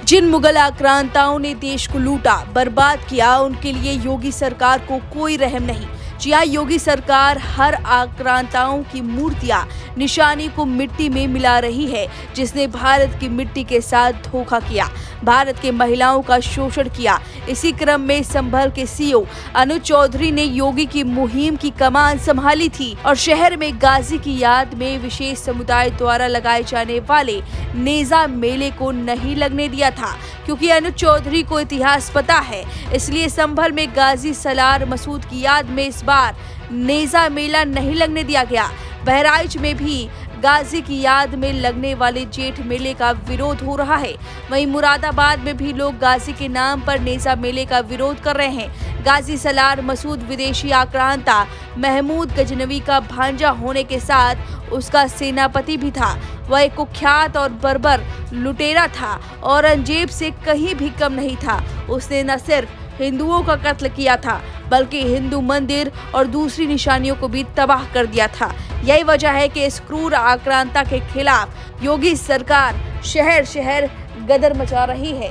जिन मुगल आक्रांताओं ने देश को लूटा, बर्बाद किया, उनके लिए योगी सरकार को कोई रहम नहीं। जी हाँ, योगी सरकार हर आक्रांताओं की मूर्तियां, निशानी को मिट्टी में मिला रही है, जिसने भारत की मिट्टी के साथ धोखा किया, भारत के महिलाओं का शोषण किया। इसी क्रम में संभल के सीईओ अनुज चौधरी ने योगी की मुहिम की कमान संभाली थी और शहर में गाजी की याद में विशेष समुदाय द्वारा लगाए जाने वाले नेजा मेले को नहीं लगने दिया था। क्योंकि अनुज चौधरी को इतिहास पता है, इसलिए संभल में गाजी सलार मसूद की याद में इस बार नेजा मेला नहीं लगने दिया गया। बहराइच में भी गाजी की याद में लगने वाले जेठ मेले का विरोध हो रहा है। वहीं मुरादाबाद में भी लोग गाजी के नाम पर नेजा मेले का विरोध कर रहे हैं। गाजी सलार मसूद विदेशी आक्रांता महमूद गजनवी का भांजा होने के साथ उसका सेनापति भी था। वह एक कुख्यात और बर्बर लुटेरा था, औरंगजेब से कहीं भी कम नहीं था। उसने न सिर्फ हिंदुओं का कत्ल किया था, बल्कि हिंदू मंदिर और दूसरी निशानियों को भी तबाह कर दिया था। यही वजह है कि इस क्रूर आक्रांता के खिलाफ योगी सरकार शहर शहर गदर मचा रही है।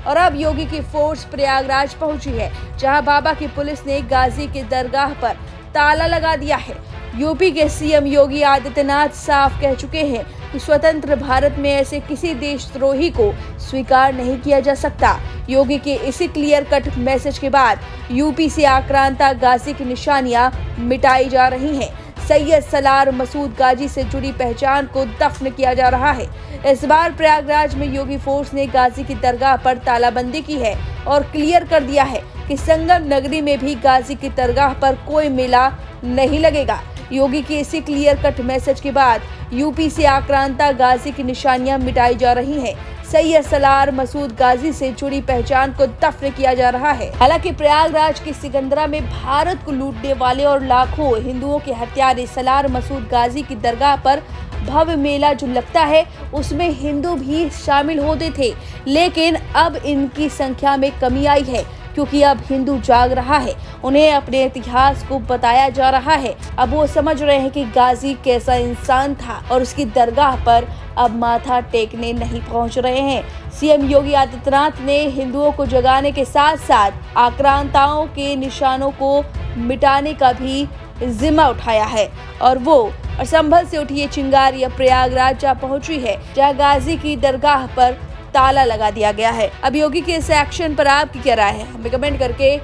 और अब योगी की फोर्स प्रयागराज पहुंची है, जहां बाबा की पुलिस ने गाजी के दरगाह पर ताला लगा दिया है। यूपी के सीएम योगी आदित्यनाथ साफ कह चुके हैं कि स्वतंत्र भारत में ऐसे किसी देशद्रोही को स्वीकार नहीं किया जा सकता। योगी के इसी क्लियर कट मैसेज के बाद यूपी से आक्रांता गाजी की निशानियां मिटाई जा रही हैं। सैयद सलार मसूद गाजी से जुड़ी पहचान को दफन किया जा रहा है। इस बार प्रयागराज में योगी फोर्स ने गाजी की दरगाह पर तालाबंदी की है और क्लियर कर दिया है कि संगम नगरी में भी गाजी की दरगाह पर कोई मेला नहीं लगेगा। योगी के इसी क्लियर कट मैसेज के बाद यूपी से आक्रांता गाजी की निशानियां मिटाई जा रही हैं। सैयद सलार मसूद गाजी से जुड़ी पहचान को दफन किया जा रहा है। हालांकि प्रयागराज के सिकंदरा में भारत को लूटने वाले और लाखों हिंदुओं के हत्यारे सलार मसूद गाजी की दरगाह पर भव्य मेला जो लगता है, उसमें हिंदू भी शामिल होते थे, लेकिन अब इनकी संख्या में कमी आई है, क्योंकि अब हिंदू जाग रहा है। उन्हें अपने इतिहास को बताया जा रहा है। अब वो समझ रहे हैं कि गाजी कैसा इंसान था और उसकी दरगाह पर अब माथा टेकने नहीं पहुंच रहे हैं। सीएम योगी आदित्यनाथ ने हिंदुओं को जगाने के साथ साथ आक्रांताओं के निशानों को मिटाने का भी जिम्मा उठाया है और वो संभल से उठी ये चिंगारी अब प्रयागराज जा पहुंची है, जहां गाजी की दरगाह पर ताला लगा दिया गया है। अब योगी के इस एक्शन पर आपकी क्या राय है, हमें कमेंट करके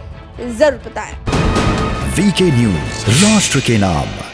जरूर बताएं। वीके न्यूज, राष्ट्र के नाम।